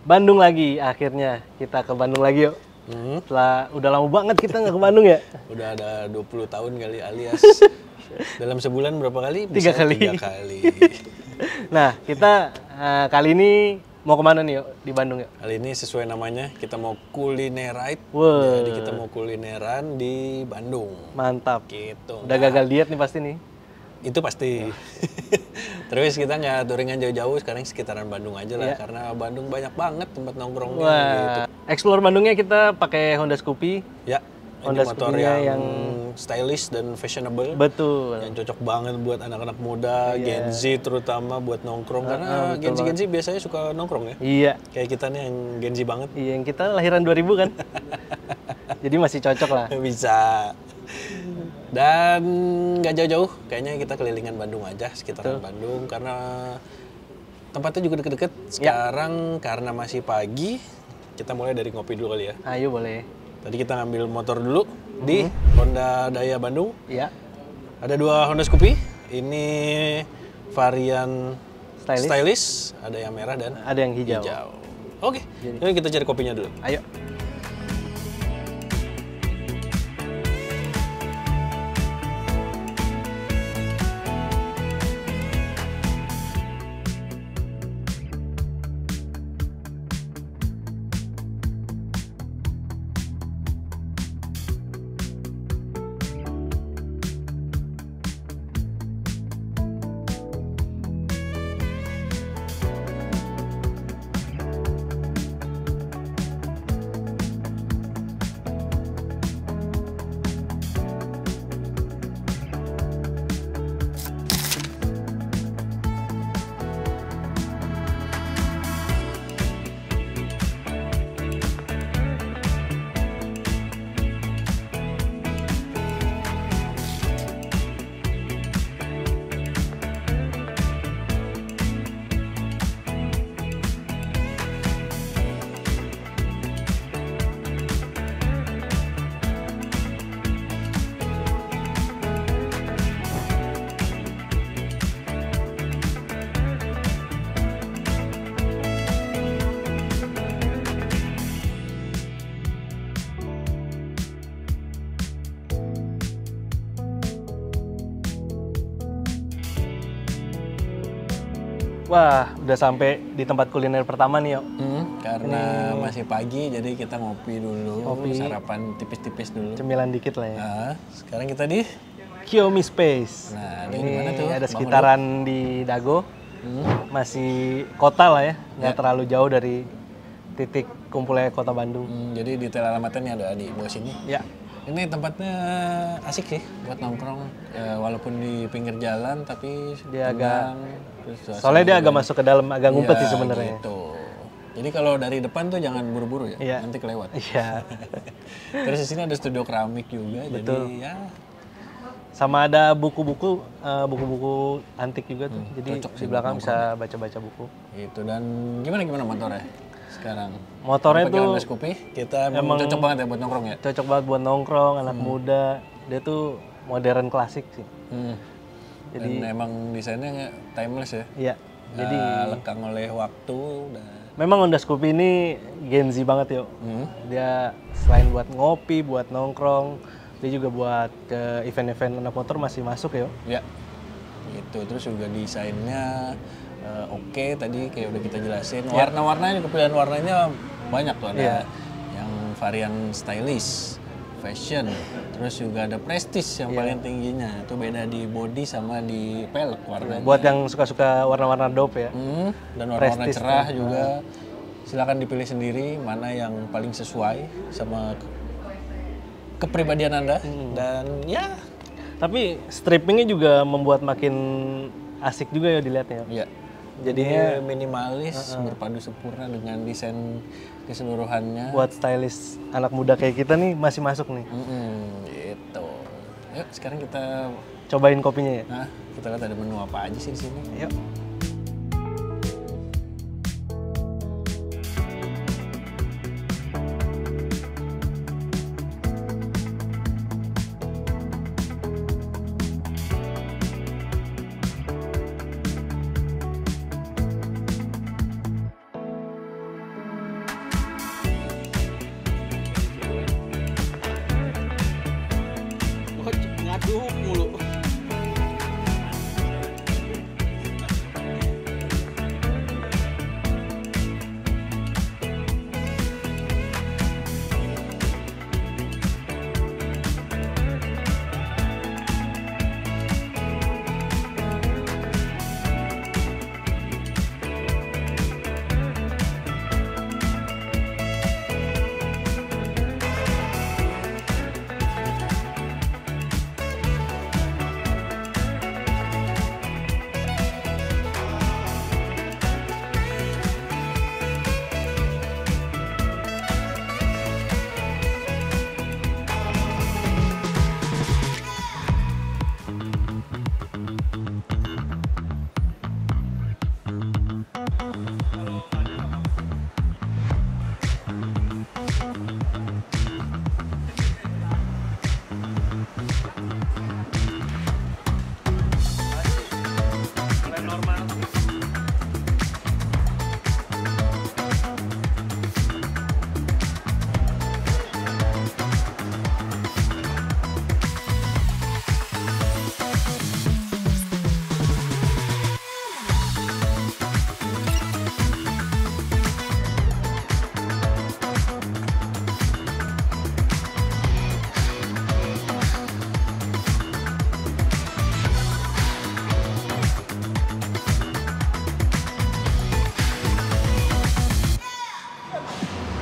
Bandung lagi, akhirnya kita ke Bandung lagi yuk. Setelah udah lama banget kita nggak ke Bandung ya. Udah ada 20 tahun kali alias dalam sebulan berapa kali? Tiga Bisa kali. 3 kali. Nah, kita kali ini mau kemana nih yuk di Bandung yuk? Kali ini sesuai namanya, kita mau kulinerite. Wah. Jadi kita mau kulineran di Bandung. Mantap. Gitu. Udah gagal diet nih pasti nih. Itu pasti. Terus kita nggak touringan jauh-jauh, sekarang sekitaran Bandung aja lah. Iya. Karena Bandung banyak banget tempat nongkrongnya. Wah, Gitu. explore Bandungnya kita pakai Honda Scoopy. Ya, Honda ini motor Scoopy-nya yang stylish dan fashionable. Betul. Yang cocok banget buat anak-anak muda, Gen Z terutama buat nongkrong. Karena betul Gen Z biasanya suka nongkrong ya. Iya. Kayak kita nih yang Gen Z banget. Iya, yang kita lahiran 2000 kan. Jadi masih cocok lah. Bisa. Dan nggak jauh-jauh, kayaknya kita kelilingan Bandung aja, sekitaran Bandung. Karena tempatnya juga deket-deket. Sekarang karena masih pagi, kita mulai dari ngopi dulu kali ya. Ayo boleh. Tadi kita ngambil motor dulu di Honda Daya Bandung. Iya. Ada 2 Honda Scoopy. Ini varian stylish, ada yang merah dan Ada yang hijau. Oke, yuk kita cari kopinya dulu. Ayo. Wah, udah sampai di tempat kuliner pertama nih, yuk. Karena masih pagi, jadi kita ngopi dulu, sarapan tipis-tipis dulu. Cemilan dikit lah ya. Nah, sekarang kita di Kiyomi Space. Nah, Ini di mana tuh? ada sekitaran di Dago. Masih kota lah ya, nggak terlalu jauh dari titik kumpulnya kota Bandung. Jadi detail alamatnya nih ada di bawah sini. Ya. Ini tempatnya asik sih buat nongkrong, walaupun di pinggir jalan tapi Dia agak- terus Soalnya dia agak masuk ke dalam, agak ngumpet sih sebenarnya. Gitu. Jadi kalau dari depan tuh jangan buru-buru ya, Iya. nanti kelewat. Iya. Terus di sini ada studio keramik juga, Betul. jadi ya Sama ada buku-buku, buku-buku antik juga tuh. Jadi cocok di sih belakang bisa baca-baca buku. gitu. Dan gimana motornya sekarang? Motornya Pakai tuh Honda Scoopy, kita emang cocok banget ya buat nongkrong ya. cocok banget buat nongkrong, anak muda. Dia tuh modern klasik sih. Jadi emang desainnya timeless ya. Iya. Jadi Lekang oleh waktu. memang Honda Scoopy ini Gen Z banget yuk. Dia selain buat ngopi, buat nongkrong, dia juga buat ke event-event anak motor masih masuk yuk. Ya, gitu. Terus juga desainnya oke, tadi kayak udah kita jelasin. Warna-warnanya, kepilihan warnanya banyak tuh. Ada yang varian stylish, fashion, terus juga ada prestige yang paling tingginya. Itu beda di body sama di pelek warnanya. Buat yang suka-suka warna-warna dope ya. Dan warna-warna Prestige cerah juga. Silakan dipilih sendiri mana yang paling sesuai sama kepribadian Anda. Dan ya, Tapi strippingnya juga membuat makin asik juga ya dilihatnya. ya. Jadinya minimalis, berpadu sempurna dengan desain keseluruhannya. buat stylist anak muda kayak kita nih masih masuk nih. Gitu. Yuk, sekarang kita Cobain kopinya ya. kita lihat ada menu apa aja sih di sini. Yuk.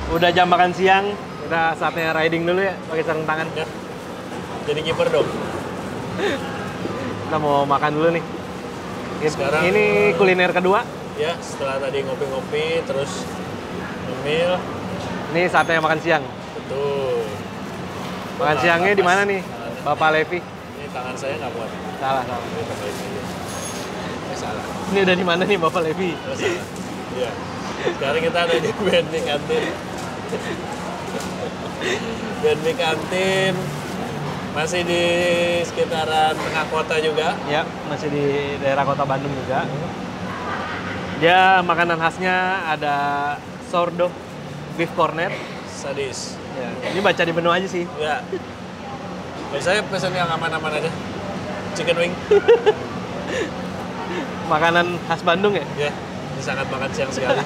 Udah jam makan siang, kita saatnya riding dulu ya, pakai sarung tangan. Ya. Jadi kiper dong. Kita mau makan dulu nih. Sekarang ini kuliner kedua. Ya, setelah tadi ngopi-ngopi, terus ngemil. Ini saatnya makan siang. Betul. Makan siangnya di mana nih, Bapak Levi? Ini tangan saya nggak muat. Salah. Salah. Ini udah di mana nih, Bapak Levi? Salah. Iya. Sekarang kita ada di BNB Kantin. BNB Kantin. Masih di sekitaran tengah kota juga. Ya, masih di daerah kota Bandung juga. Dia makanan khasnya ada sourdough beef cornet. Sadis. Ya, ini baca di menu aja sih. Ya. Kalau saya pesan yang aman-aman aja. Chicken wing. Makanan khas Bandung ya? Ya, ini sangat makan siang sekali.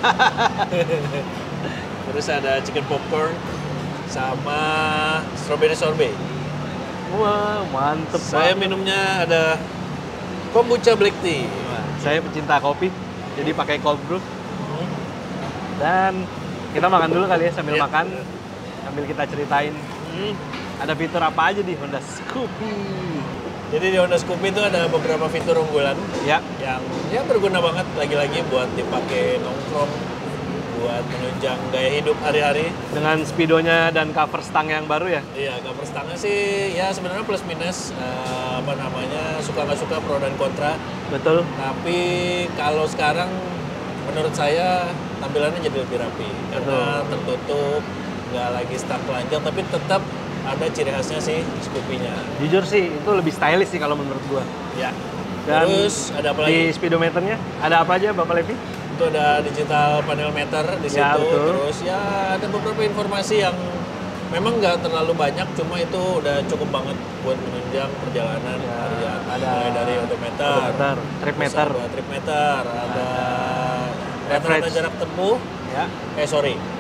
Terus ada chicken popcorn sama strawberry sorbet. Wah, mantep Saya banget. minumnya ada kombucha black tea. Wah, saya pecinta kopi, jadi pakai cold brew. Dan kita makan dulu kali ya sambil Ya. makan, sambil kita ceritain ada fitur apa aja di Honda Scoopy. Jadi di Honda Scoopy itu ada beberapa fitur unggulan Ya, yang ya berguna banget lagi-lagi buat dipakai nongkrong, buat menunjang gaya hidup hari-hari. dengan speedonya dan cover stang yang baru ya. Iya, cover stangnya sih ya sebenarnya plus minus suka nggak suka pro dan kontra. Betul. Tapi kalau sekarang menurut saya tampilannya jadi lebih rapi karena tertutup, nggak lagi stang telanjang tapi tetap ada ciri khasnya sih Scoopy-nya. Jujur sih itu lebih stylish sih kalau menurut gua. Ya. Dan Terus ada apa di lagi? speedometernya ada apa aja Bapak Levi? Itu ada digital panel meter di situ. Ya, betul. Terus ya ada beberapa informasi yang memang nggak terlalu banyak, cuma itu udah cukup banget buat menunjang perjalanan Ya, harian. ada Mulai dari odometer, trip terus meter, ada trip meter, ada rata-rata average. jarak tempuh, ya.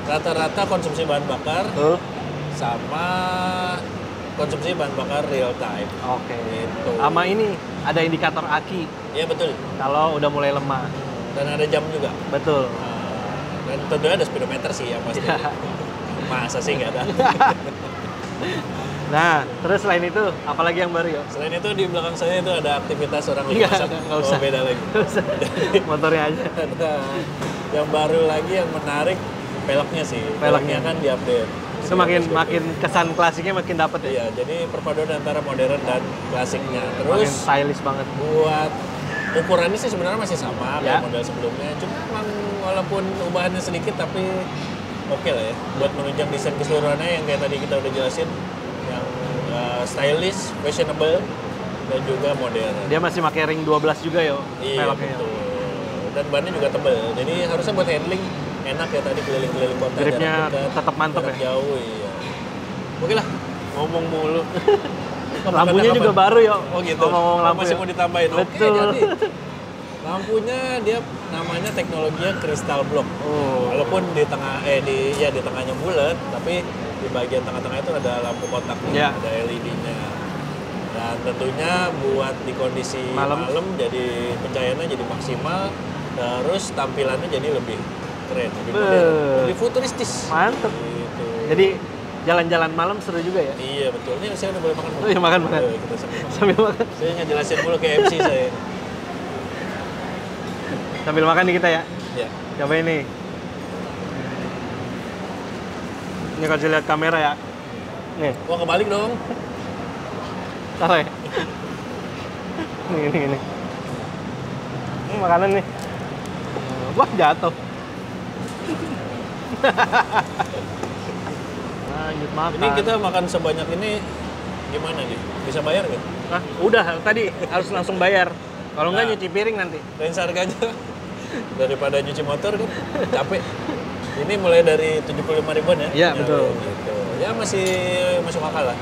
rata-rata konsumsi bahan bakar, Betul. sama konsumsi bahan bakar real time. Oke. Gitu. Sama ini ada indikator aki Iya betul. kalau udah mulai lemah. Dan ada jam juga. Betul. Dan tentunya ada speedometer sih yang pasti. Ya. Masa sih nggak ada? Nah, terus selain itu apalagi yang baru ya? Selain itu di belakang saya itu ada aktivitas orang lagi Nggak, masak. nggak usah. Oh, beda lagi. Motornya aja. Ada yang baru lagi yang menarik peleknya sih. Peleknya. Kan diupdate. Itu makin kesan klasiknya makin dapet ya. Iya, jadi perpaduan antara modern dan klasiknya. Makin Terus stylish banget. buat ukurannya sih sebenarnya masih sama Ya. kayak model sebelumnya. Cuma memang walaupun ubahannya sedikit tapi oke lah ya. Buat menunjang desain keseluruhannya yang kayak tadi kita udah jelasin, yang stylish, fashionable, dan juga modern. Dia masih pakai ring 12 juga yo. Iya peleknya. betul. Dan bannya juga tebel. Jadi harusnya buat handling enak ya tadi keliling-keliling kota. Gripnya jarak dekat, tetap mantep jarak ya? jauh, iya. Oke lah, ngomong mulu. Lampunya juga baru yo. Oh gitu. Ngomong-ngomong lampu masih ya. mau ditambahin. Oke, Betul. jadi. Lampunya dia namanya teknologinya crystal block. Oh. Walaupun di tengahnya bulat, tapi di bagian tengah-tengah itu ada lampu kotak, Ya. ada LED-nya. Dan tentunya buat di kondisi Malam. malam jadi pencahayaannya jadi maksimal, terus tampilannya jadi lebih keren, lebih modern, lebih futuristis. Mantep. Gitu. Jadi jalan-jalan malam seru juga ya. Iya betul. Ini saya udah boleh makan. Oh iya, makan. Ayo, kita sambil makan. Sambil makan. Saya ngejelasin dulu ke MC saya. Sambil makan nih kita ya. Ya. Coba ini. Ini kasih lihat kamera ya. Nih, Wah kebalik dong. salah ya. Ini. Ini makanan nih. Wah, jatuh. Lanjut makan. Ini kita makan sebanyak ini gimana nih? Bisa bayar nggak? Nah, udah tadi harus langsung bayar. Kalau nggak Nah. nyuci piring nanti. Range harganya daripada nyuci motor kan capek. Ini mulai dari 75 ribuan ya? Iya, betul. Gitu. Ya masih masuk akal lah.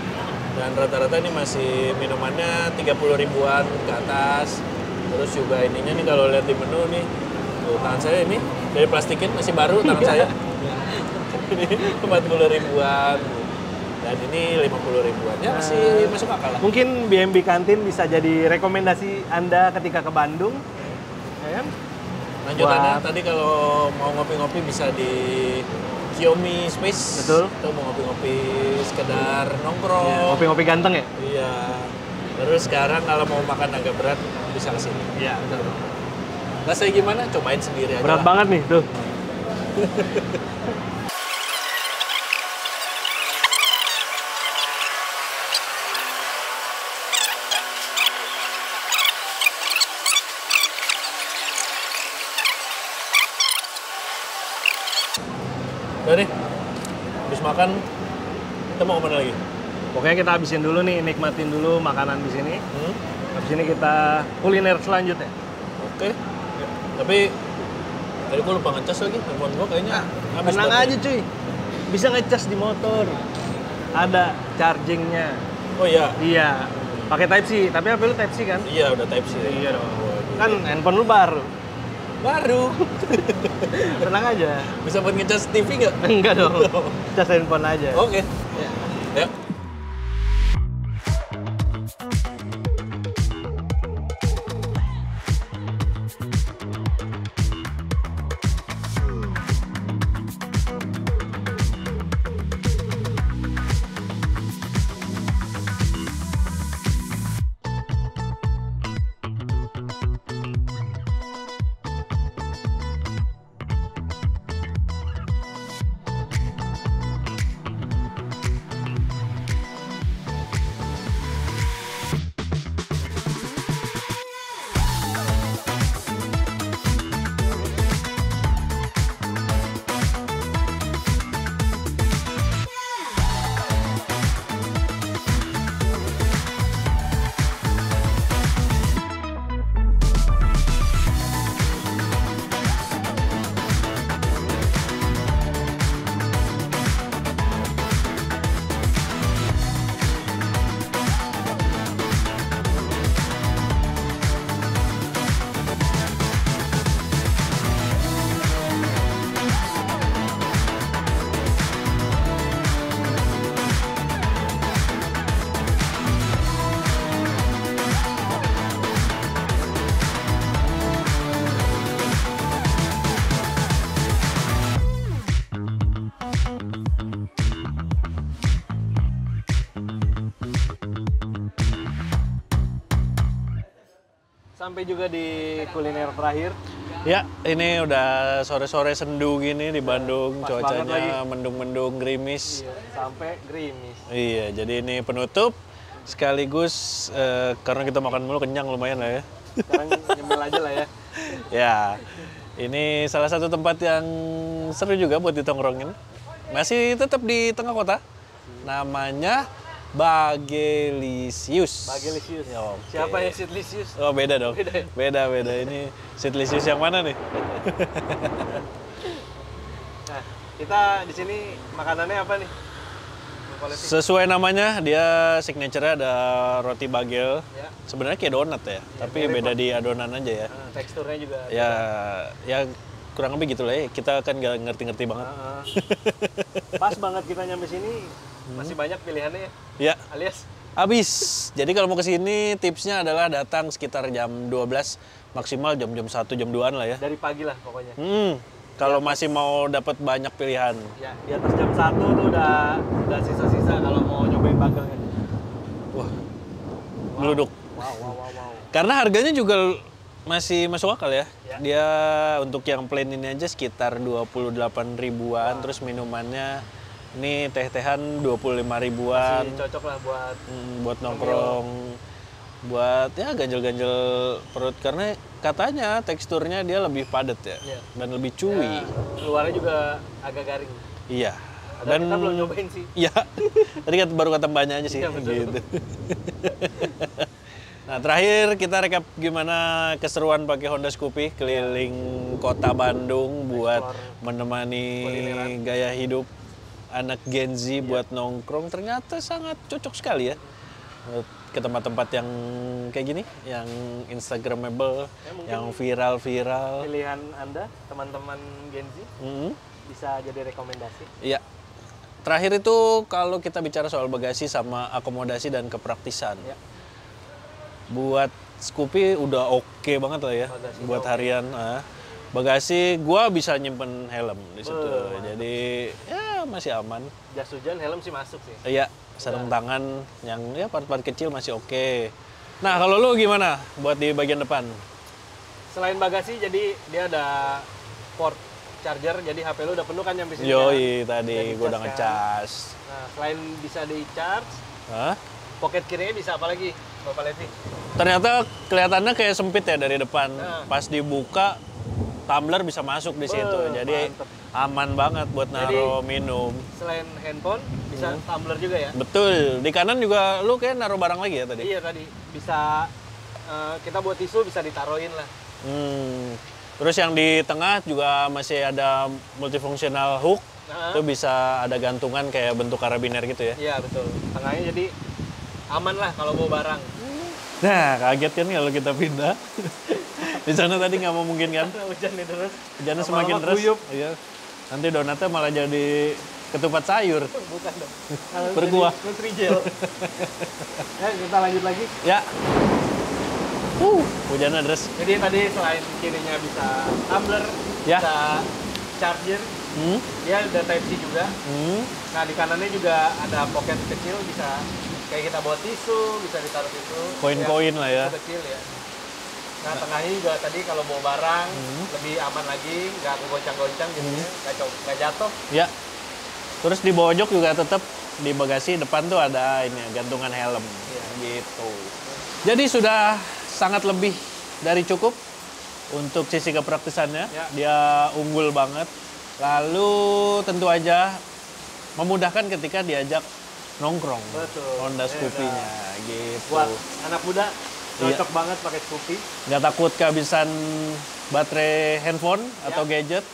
Dan rata-rata ini masih minumannya 30 ribuan ke atas. Terus juga ininya nih kalau lihat di menu nih, tuh tangan saya ini dari plastikin masih baru tangan Iya. saya. Ini 40 ribuan. Dan ini 50 ribuan. Ya masih masuk akal lah. Mungkin BNB Kantin bisa jadi rekomendasi Anda ketika ke Bandung. Ya kan? Lanjutannya tadi kalau mau ngopi-ngopi bisa di Kiyomi Space. Betul. Itu mau ngopi-ngopi sekedar nongkrong. Ya, ngopi-ngopi ganteng ya? Iya. Terus sekarang kalau mau makan agak berat bisa ke sini. Iya, betul. Rasanya gimana? Cobain sendiri aja. Berat lah. banget nih, tuh. Udah deh. Habis makan kita mau kemana lagi? Pokoknya kita habisin dulu nih, nikmatin dulu makanan di sini. Habis ini kita kuliner selanjutnya. Oke. Tapi tadi gue lupa ngecas lagi, handphone gue kayaknya habis. Tenang baterai. aja cuy, bisa ngecas di motor. Ada chargingnya. Oh iya. Iya, pakai Type C. Tapi HP lu Type C kan? Iya udah Type C. Iya dong. Wah, gila. Kan handphone lu baru. Baru. Tenang aja. Bisa buat ngecas TV nggak? Enggak dong. Cas handphone aja. Oke. Ya. Ya. Sampai juga di kuliner terakhir. Ya, ini udah sore-sore sendu gini di Bandung, pas banget lagi. cuacanya mendung-mendung, gerimis. Iya, sampai gerimis. Iya, jadi ini penutup sekaligus karena kita makan mulu kenyang lumayan lah ya. Sekarang nyemil aja lah ya. Ya, ini salah satu tempat yang seru juga buat ditongkrongin. Masih tetap di tengah kota. Namanya Bagelisius. Bagelisius. Oke. Siapa yang Sidlisius? Oh beda dong. Beda ya? Beda. Ini Sidlisius yang mana nih? Nah, kita di sini makanannya apa nih? Bang Kolesi? Sesuai namanya, dia signature-nya ada roti bagel. Ya. Sebenarnya kayak donat ya, tapi mirip beda lah. di adonan aja ya. Teksturnya juga. Ya kurang lebih gitu lah ya. Kita kan nggak ngerti-ngerti banget. Heeh. Pas banget kita nyampe sini, masih banyak pilihannya ya. Ya, Alias habis. Jadi kalau mau ke sini tipsnya adalah datang sekitar jam 12, maksimal jam 1, jam 2-an lah ya. dari pagi lah pokoknya. Kalau masih mau dapat banyak pilihan. Ya, di atas jam 1 tuh udah sisa-sisa kalau mau nyobain bagelnya. Wah, geluduk. Wow. Karena harganya juga masih masuk akal ya. Ya. Dia untuk yang plain ini aja sekitar 28 ribuan, terus minumannya ini teh-tehan 25 ribuan. Masih cocok lah Buat nongkrong, buat ya ganjel-ganjel perut karena katanya teksturnya dia lebih padat ya, Iya. dan lebih chewy. Ya, luarnya juga agak garing. Iya. Dan kita belum nyobain sih. Iya. Tadi baru kata mbaknya aja sih Iya, betul. gitu. Nah, terakhir kita rekap gimana keseruan pakai Honda Scoopy keliling kota Bandung buat menemani kulineran. gaya hidup anak Gen Z buat nongkrong. Ternyata sangat cocok sekali ya ke tempat-tempat yang kayak gini, yang instagramable, yang viral-viral. Pilihan Anda, teman-teman Gen Z, Mm-hmm. bisa jadi rekomendasi. Iya. Terakhir itu kalau kita bicara soal bagasi sama akomodasi dan kepraktisan. Ya. Buat Scoopy udah oke banget lah ya Bagasinya buat oke. harian. Bagasi gua bisa nyimpen helm di situ. Jadi ya masih aman. Jas hujan, helm sih masuk sih. Iya, sarung tangan yang ya part-part kecil masih oke. Nah, kalau lu gimana buat di bagian depan? Selain bagasi, jadi dia ada port charger, jadi HP lu udah penuh kan nyampe sini. Yoi, kan? tadi gua udah ngecas. Nah, selain bisa di-charge, Hah? pocket kirinya bisa apa lagi, Bapak Levi? Ternyata kelihatannya kayak sempit ya dari depan. Nah. Pas dibuka, tumbler bisa masuk di situ. Jadi mantep. aman banget buat naruh minum. Selain handphone, bisa tumbler juga ya? Betul. Di kanan juga lu kayak naruh barang lagi ya tadi? Iya tadi, bisa kita buat tisu bisa ditaruhin lah. Terus yang di tengah juga masih ada multifungsional hook. Nah. Itu bisa ada gantungan kayak bentuk karabiner gitu ya. Iya betul. Tengahnya jadi aman lah kalau bawa barang. Nah, kaget kan kalau kita pindah. Di sana tadi nggak memungkinkan. Hujan nih terus. Hujannya semakin Lama-lama deras. kuyup. Iya. Nanti donatnya malah jadi ketupat sayur. Bukan dong. Berkuah. Nutrijel. Ya, kita lanjut lagi. Ya. Hujannya deras. Jadi tadi selain kirinya bisa tumbler, Ya. bisa charger, dia ada Type C juga. Nah di kanannya juga ada pocket kecil, bisa kayak kita bawa tisu, bisa ditaruh tisu. Koin-koin lah ya. Kecil ya. Nah tengahnya juga tadi kalau bawa barang lebih aman lagi, nggak kegoncang-goncang gitu ya, nggak jatuh. Ya. Terus di pojok juga tetap di bagasi depan tuh ada ini gantungan helm. Iya. Gitu. Jadi sudah sangat lebih dari cukup untuk sisi kepraktisannya. Ya. Dia unggul banget. Lalu tentu aja memudahkan ketika diajak nongkrong. Betul. Honda Iya, Scoopy-nya gitu. Buat anak muda cocok banget pakai Scoopy. Nggak takut kehabisan baterai handphone atau gadget.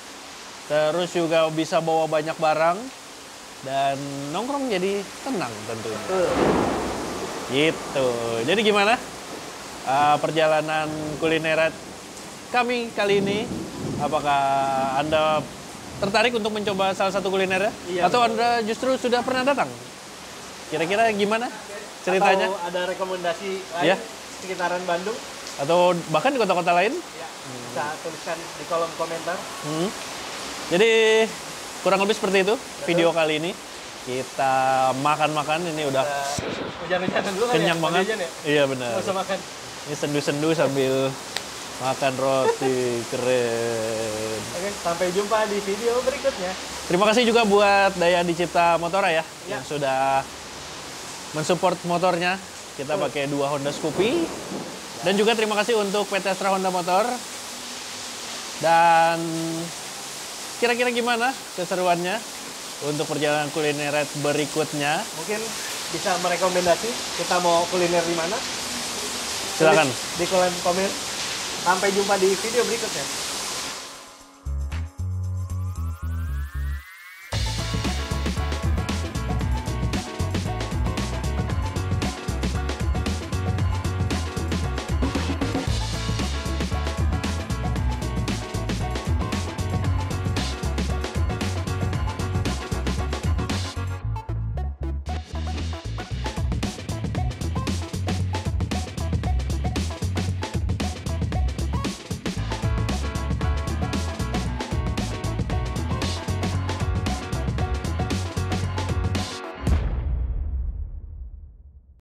Terus juga bisa bawa banyak barang dan nongkrong jadi tenang tentunya. Gitu. Jadi gimana perjalanan kuliner kami kali ini? Apakah Anda tertarik untuk mencoba salah satu kulinernya? Iya, Atau betul. Anda justru sudah pernah datang? Kira-kira gimana ceritanya? Atau ada rekomendasi lain Ya. sekitaran Bandung? Atau bahkan di kota-kota lain? Ya, bisa tuliskan di kolom komentar. Jadi kurang lebih seperti itu video kali ini. Kita makan-makan, ini udah Hujan-hujanan dulu kan kenyang ya? banget. Hujan ya? Iya benar. Nggak usah makan. Ini sendu-sendu sambil makan roti, keren. Oke, sampai jumpa di video berikutnya. Terima kasih juga buat Daya Dicipta Motora ya, yang sudah mensupport motornya. Kita pakai 2 Honda Scoopy. Dan juga terima kasih untuk PT Astra Honda Motor. Dan kira-kira gimana keseruannya untuk perjalanan kuliner berikutnya? Mungkin bisa merekomendasi kita mau kuliner di mana? Silakan. Tulis di kolom komen. Sampai jumpa di video berikutnya.